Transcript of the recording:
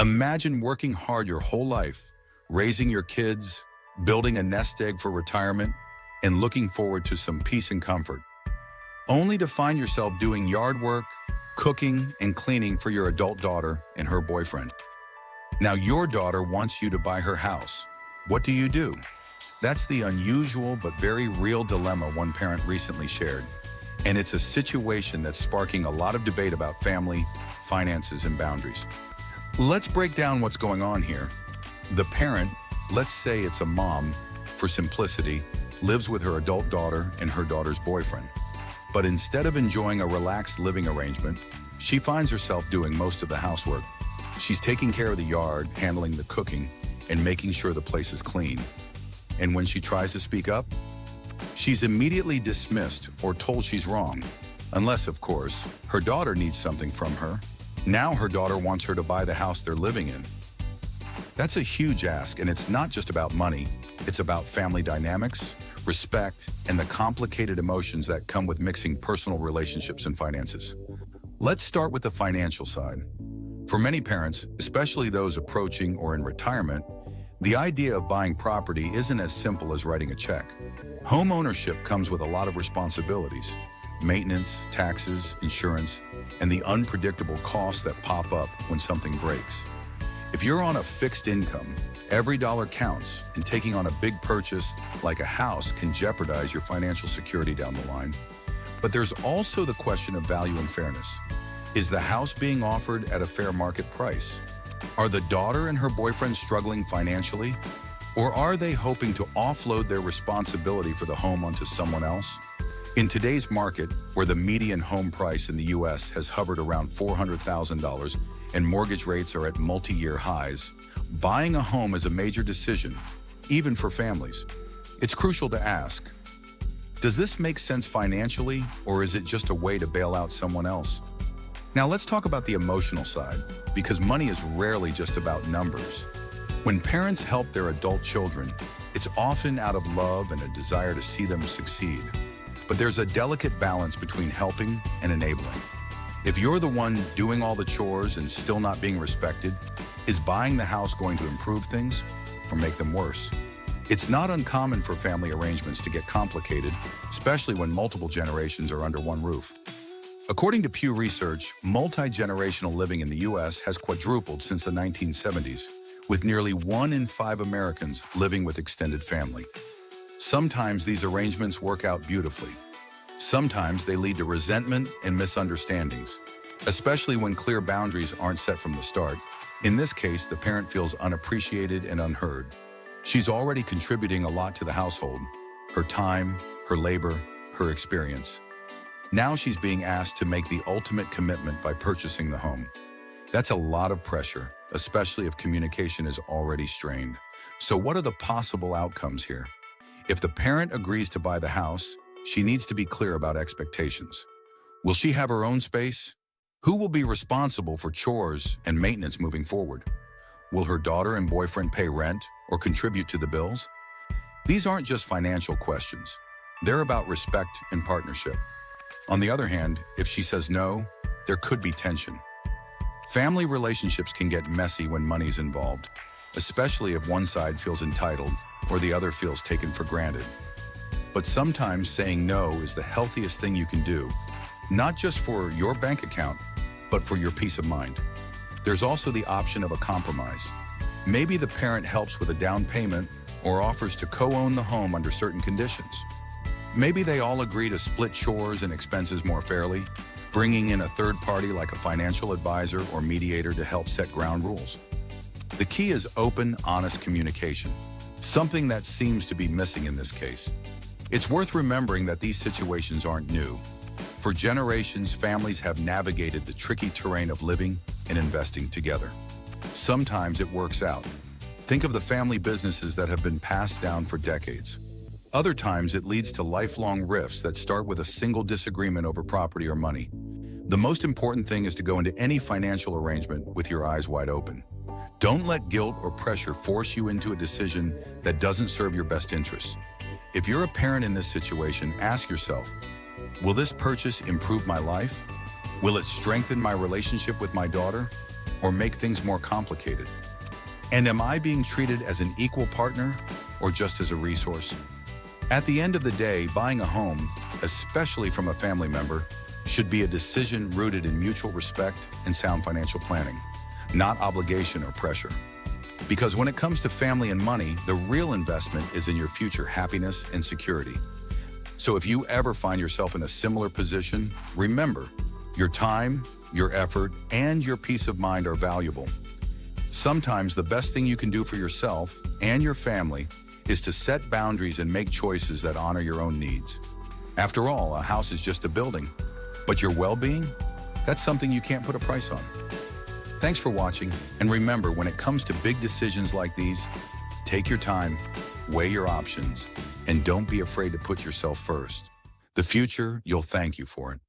Imagine working hard your whole life, raising your kids, building a nest egg for retirement, and looking forward to some peace and comfort, only to find yourself doing yard work, cooking, and cleaning for your adult daughter and her boyfriend. Now your daughter wants you to buy her house. What do? That's the unusual but very real dilemma one parent recently shared. And it's a situation that's sparking a lot of debate about family, finances, and boundaries. Let's break down what's going on here. The parent, let's say it's a mom, for simplicity, lives with her adult daughter and her daughter's boyfriend. But instead of enjoying a relaxed living arrangement, she finds herself doing most of the housework. She's taking care of the yard, handling the cooking, and making sure the place is clean. And when she tries to speak up, she's immediately dismissed or told she's wrong. Unless, of course, her daughter needs something from her. Now her daughter wants her to buy the house they're living in. That's a huge ask, and it's not just about money. It's about family dynamics, respect, and the complicated emotions that come with mixing personal relationships and finances. Let's start with the financial side. For many parents, especially those approaching or in retirement, the idea of buying property isn't as simple as writing a check. Home ownership comes with a lot of responsibilities: maintenance, taxes, insurance, and the unpredictable costs that pop up when something breaks. If you're on a fixed income, every dollar counts, and taking on a big purchase like a house can jeopardize your financial security down the line. But there's also the question of value and fairness. Is the house being offered at a fair market price? Are the daughter and her boyfriend struggling financially? Or are they hoping to offload their responsibility for the home onto someone else? In today's market, where the median home price in the U.S. has hovered around $400,000 and mortgage rates are at multi-year highs, buying a home is a major decision, even for families. It's crucial to ask, does this make sense financially, or is it just a way to bail out someone else? Now let's talk about the emotional side, because money is rarely just about numbers. When parents help their adult children, it's often out of love and a desire to see them succeed. But there's a delicate balance between helping and enabling. If you're the one doing all the chores and still not being respected, is buying the house going to improve things or make them worse? It's not uncommon for family arrangements to get complicated, especially when multiple generations are under one roof. According to Pew Research, multi-generational living in the U.S. has quadrupled since the 1970s, with nearly 1 in 5 Americans living with extended family. Sometimes these arrangements work out beautifully. Sometimes they lead to resentment and misunderstandings, especially when clear boundaries aren't set from the start. In this case, the parent feels unappreciated and unheard. She's already contributing a lot to the household: her time, her labor, her experience. Now she's being asked to make the ultimate commitment by purchasing the home. That's a lot of pressure, especially if communication is already strained. So what are the possible outcomes here? If the parent agrees to buy the house, she needs to be clear about expectations. Will she have her own space? Who will be responsible for chores and maintenance moving forward? Will her daughter and boyfriend pay rent or contribute to the bills? These aren't just financial questions. They're about respect and partnership. On the other hand, if she says no, there could be tension. Family relationships can get messy when money's involved, especially if one side feels entitled or the other feels taken for granted. But sometimes saying no is the healthiest thing you can do, not just for your bank account, but for your peace of mind. There's also the option of a compromise. Maybe the parent helps with a down payment or offers to co-own the home under certain conditions. Maybe they all agree to split chores and expenses more fairly, bringing in a third party like a financial advisor or mediator to help set ground rules. The key is open, honest communication, something that seems to be missing in this case. It's worth remembering that these situations aren't new. For generations, families have navigated the tricky terrain of living and investing together. Sometimes it works out. Think of the family businesses that have been passed down for decades. Other times it leads to lifelong rifts that start with a single disagreement over property or money. The most important thing is to go into any financial arrangement with your eyes wide open. Don't let guilt or pressure force you into a decision that doesn't serve your best interests. If you're a parent in this situation, ask yourself, will this purchase improve my life? Will it strengthen my relationship with my daughter? or make things more complicated? And am I being treated as an equal partner or just as a resource? At the end of the day, buying a home, especially from a family member, should be a decision rooted in mutual respect and sound financial planning, not obligation or pressure. Because when it comes to family and money, the real investment is in your future happiness and security. So if you ever find yourself in a similar position, remember, your time, your effort, and your peace of mind are valuable. Sometimes the best thing you can do for yourself and your family is to set boundaries and make choices that honor your own needs. After all, a house is just a building, but your well-being, that's something you can't put a price on. Thanks for watching, and remember, when it comes to big decisions like these, take your time, weigh your options, and don't be afraid to put yourself first. The future, you'll thank you for it.